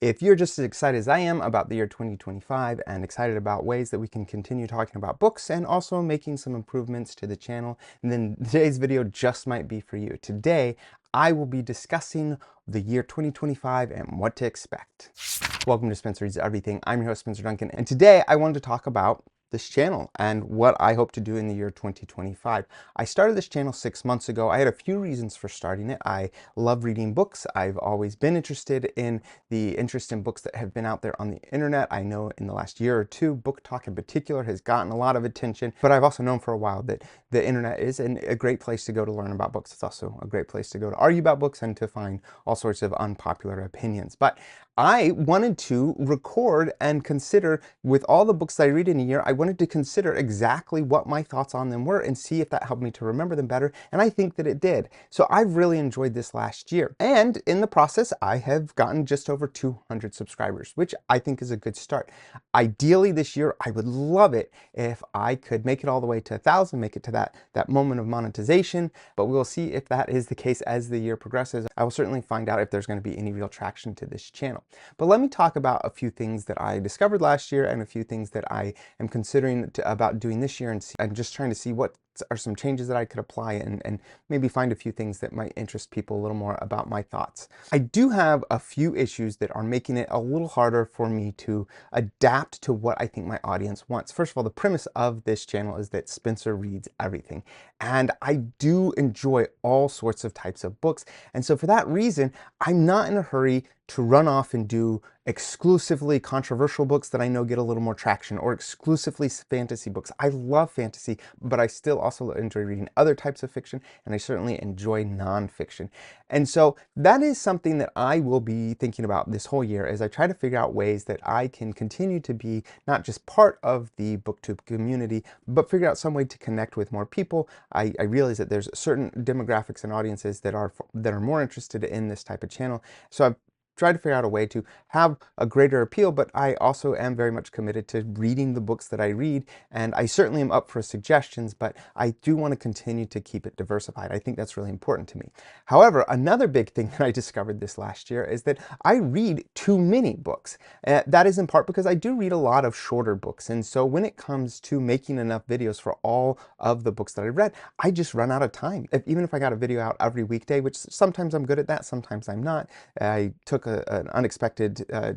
If you're just as excited as I am about the year 2025 and excited about ways that we can continue talking about books and also making some improvements to the channel, then today's video just might be for you. Today, I will be discussing the year 2025 and what to expect. Welcome to Spencer Reads Everything. I'm your host, Spencer Duncan, and today I wanted to talk about this channel and what I hope to do in the year 2025. I started this channel 6 months ago. I had a few reasons for starting it. I love reading books. I've always been interested in the interest in books that have been out there on the internet. I know in the last year or two, Book Talk in particular has gotten a lot of attention, but I've also known for a while that the internet is a great place to go to learn about books. It's also a great place to go to argue about books and to find all sorts of unpopular opinions. But I wanted to record and consider, with all the books that I read in a year, I wanted to consider exactly what my thoughts on them were and see if that helped me to remember them better, and I think that it did. So I've really enjoyed this last year, and in the process I have gotten just over 200 subscribers, which I think is a good start. Ideally this year I would love it if I could make it all the way to 1,000, make it to that moment of monetization, but we will see if that is the case as the year progresses. I will certainly find out if there's going to be any real traction to this channel. But let me talk about a few things that I discovered last year and a few things that I am considering about doing this year, and I'm just trying to see what are some changes that I could apply and maybe find a few things that might interest people a little more about my thoughts. I do have a few issues that are making it a little harder for me to adapt to what I think my audience wants. First of all, the premise of this channel is that Spencer reads everything, and I do enjoy all sorts of types of books, and so for that reason I'm not in a hurry to run off and do exclusively controversial books that I know get a little more traction, or exclusively fantasy books. I love fantasy, but I still also enjoy reading other types of fiction, and I certainly enjoy nonfiction. And so that is something that I will be thinking about this whole year as I try to figure out ways that I can continue to be not just part of the Booktube community, but figure out some way to connect with more people. I realize that there's certain demographics and audiences that are more interested in this type of channel. So I've try to figure out a way to have a greater appeal, but I also am very much committed to reading the books that I read, and I certainly am up for suggestions, but I do want to continue to keep it diversified. I think that's really important to me. However, another big thing that I discovered this last year is that I read too many books. That is in part because I do read a lot of shorter books, and so when it comes to making enough videos for all of the books that I read, I just run out of time. Even if I got a video out every weekday, which sometimes I'm good at that, sometimes I'm not. I took an unexpected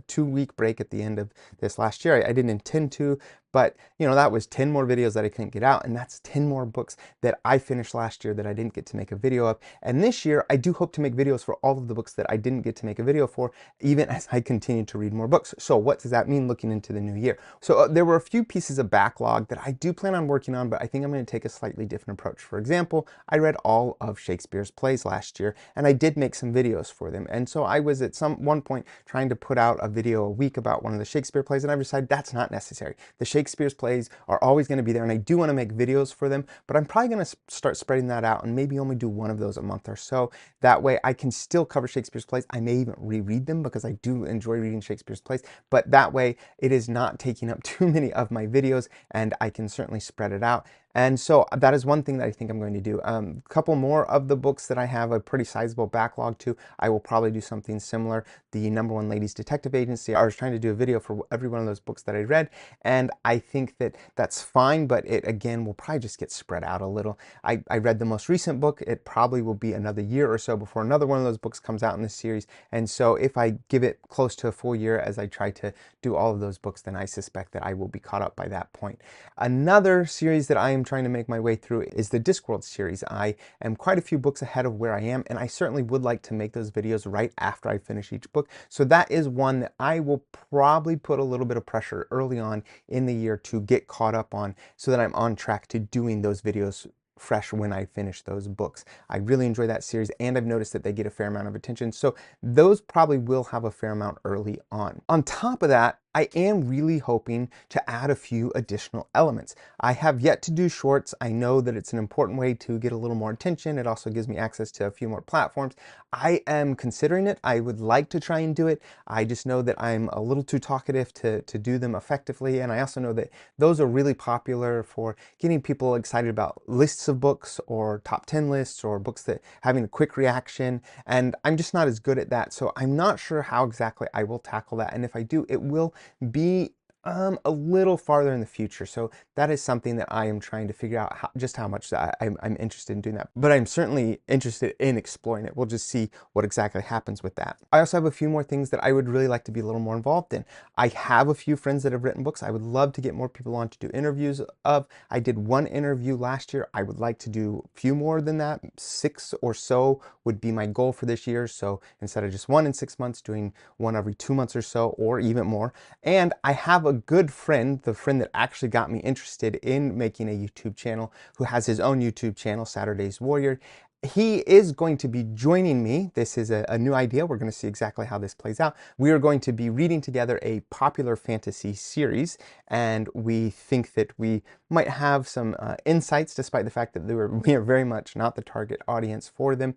2-week break at the end of this last year. I didn't intend to, but you know, that was 10 more videos that I couldn't get out, and that's 10 more books that I finished last year that I didn't get to make a video of. And this year I do hope to make videos for all of the books that I didn't get to make a video for, even as I continue to read more books. So what does that mean looking into the new year? So there were a few pieces of backlog that I do plan on working on, but I think I'm going to take a slightly different approach. For example, I read all of Shakespeare's plays last year, and I did make some videos for them. And so I was at one point trying to put out a video a week about one of the Shakespeare plays, and I decided that's not necessary. The Shakespeare's plays are always going to be there, and I do want to make videos for them, but I'm probably going to start spreading that out and maybe only do one of those a month or so. That way I can still cover Shakespeare's plays. I may even reread them because I do enjoy reading Shakespeare's plays, but that way it is not taking up too many of my videos, and I can certainly spread it out. And so that is one thing that I think I'm going to do. A couple more of the books that I have a pretty sizable backlog to, I will probably do something similar. The #1 Ladies Detective Agency, I was trying to do a video for every one of those books that I read, and I think that that's fine, but it again will probably just get spread out a little. I read the most recent book. It probably will be another year or so before another one of those books comes out in this series, and so if I give it close to a full year as I try to do all of those books, then I suspect that I will be caught up by that point. Another series that I am trying to make my way through is the Discworld series. I am quite a few books ahead of where I am, and I certainly would like to make those videos right after I finish each book. So that is one that I will probably put a little bit of pressure early on in the year to get caught up on, so that I'm on track to doing those videos fresh when I finish those books. I really enjoy that series, and I've noticed that they get a fair amount of attention, so those probably will have a fair amount early on. On top of that, I am really hoping to add a few additional elements. I have yet to do shorts. I know that it's an important way to get a little more attention. It also gives me access to a few more platforms. I am considering it. I would like to try and do it. I just know that I'm a little too talkative to do them effectively. And I also know that those are really popular for getting people excited about lists of books or top 10 lists or books that having a quick reaction. And I'm just not as good at that. So I'm not sure how exactly I will tackle that. And if I do, it will be a little farther in the future. So that is something that I am trying to figure out just how much I'm interested in doing that. But I'm certainly interested in exploring it. We'll just see what exactly happens with that. I also have a few more things that I would really like to be a little more involved in. I have a few friends that have written books. I would love to get more people on to do interviews of. I did one interview last year. I would like to do a few more than that. 6 or so would be my goal for this year. So instead of just one in 6 months, doing one every 2 months or so, or even more. And I have a good friend, the friend that actually got me interested in making a YouTube channel, who has his own YouTube channel, Saturday's Warrior. He is going to be joining me. This is a new idea. We're going to see exactly how this plays out. We are going to be reading together a popular fantasy series, and we think that we might have some insights, despite the fact that we are very much not the target audience for them.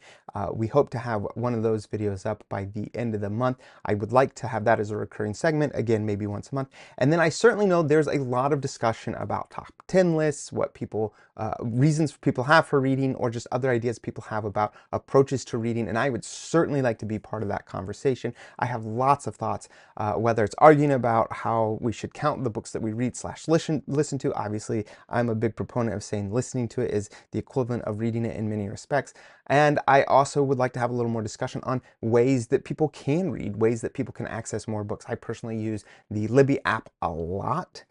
We hope to have one of those videos up by the end of the month. I would like to have that as a recurring segment, again, maybe once a month. And then I certainly know there's a lot of discussion about top 10 lists, what people, reasons people have for reading, or just other ideas people have about approaches to reading, and I would certainly like to be part of that conversation. I have lots of thoughts, whether it's arguing about how we should count the books that we read / listen to. Obviously, I'm a big proponent of saying listening to it is the equivalent of reading it in many respects. And I also would like to have a little more discussion on ways that people can read, ways that people can access more books. I personally use the Libby app a lot.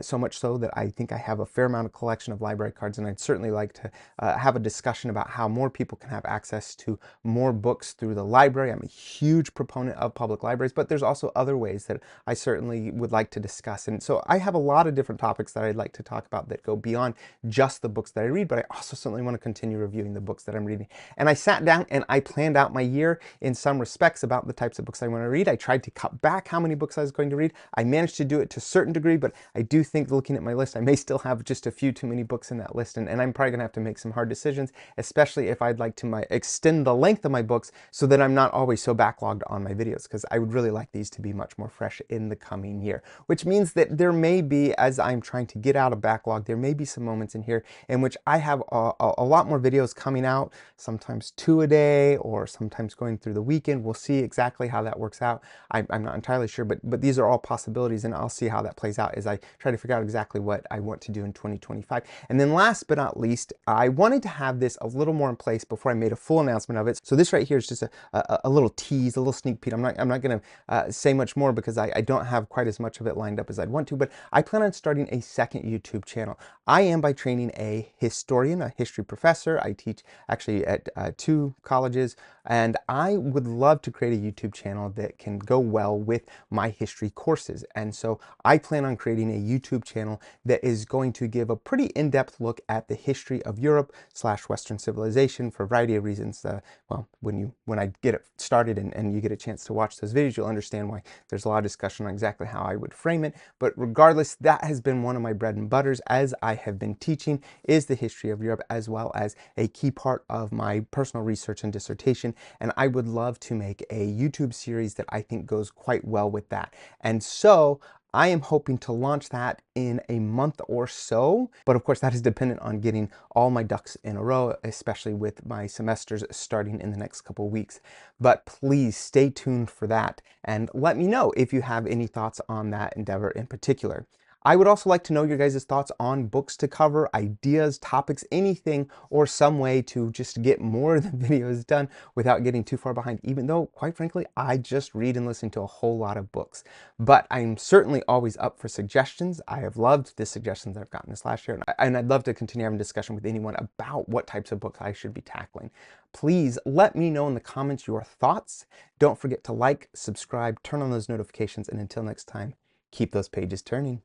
So much so that I think I have a fair amount of collection of library cards, and I'd certainly like to have a discussion about how more people can have access to more books through the library. I'm a huge proponent of public libraries, but there's also other ways that I certainly would like to discuss. And so I have a lot of different topics that I'd like to talk about that go beyond just the books that I read, but I also certainly want to continue reviewing the books that I'm reading. And I sat down and I planned out my year in some respects about the types of books I want to read. I tried to cut back how many books I was going to read. I managed to do it to a certain degree, but I do think, looking at my list, I may still have just a few too many books in that list, and I'm probably going to have to make some hard decisions, especially if I'd like to extend the length of my books so that I'm not always so backlogged on my videos, because I would really like these to be much more fresh in the coming year, which means that there may be, as I'm trying to get out of backlog, there may be some moments in here in which I have a lot more videos coming out, sometimes 2 a day, or sometimes going through the weekend. We'll see exactly how that works out. I'm not entirely sure, but these are all possibilities, and I'll see how that plays out as I try to figure out exactly what I want to do in 2025. And then last but not least, I wanted to have this a little more in place before I made a full announcement of it. So this right here is just a little tease, a little sneak peek. I'm not going to say much more because I don't have quite as much of it lined up as I'd want to, but I plan on starting a second YouTube channel. I am by training a historian, a history professor. I teach actually at 2 colleges, and I would love to create a YouTube channel that can go well with my history courses. And so I plan on creating a YouTube channel that is going to give a pretty in-depth look at the history of Europe / Western civilization for a variety of reasons. Well, when I get it started and you get a chance to watch those videos, you'll understand why there's a lot of discussion on exactly how I would frame it. But regardless, that has been one of my bread and butters as I have been teaching, is the history of Europe, as well as a key part of my personal research and dissertation. And I would love to make a YouTube series that I think goes quite well with that. And so I am hoping to launch that in a month or so, but of course that is dependent on getting all my ducks in a row, especially with my semesters starting in the next couple of weeks. But please stay tuned for that and let me know if you have any thoughts on that endeavor in particular. I would also like to know your guys' thoughts on books to cover, ideas, topics, anything, or some way to just get more of the videos done without getting too far behind, even though, quite frankly, I just read and listen to a whole lot of books. But I'm certainly always up for suggestions. I have loved the suggestions that I've gotten this last year, and I'd love to continue having a discussion with anyone about what types of books I should be tackling. Please let me know in the comments your thoughts. Don't forget to like, subscribe, turn on those notifications, and until next time, keep those pages turning.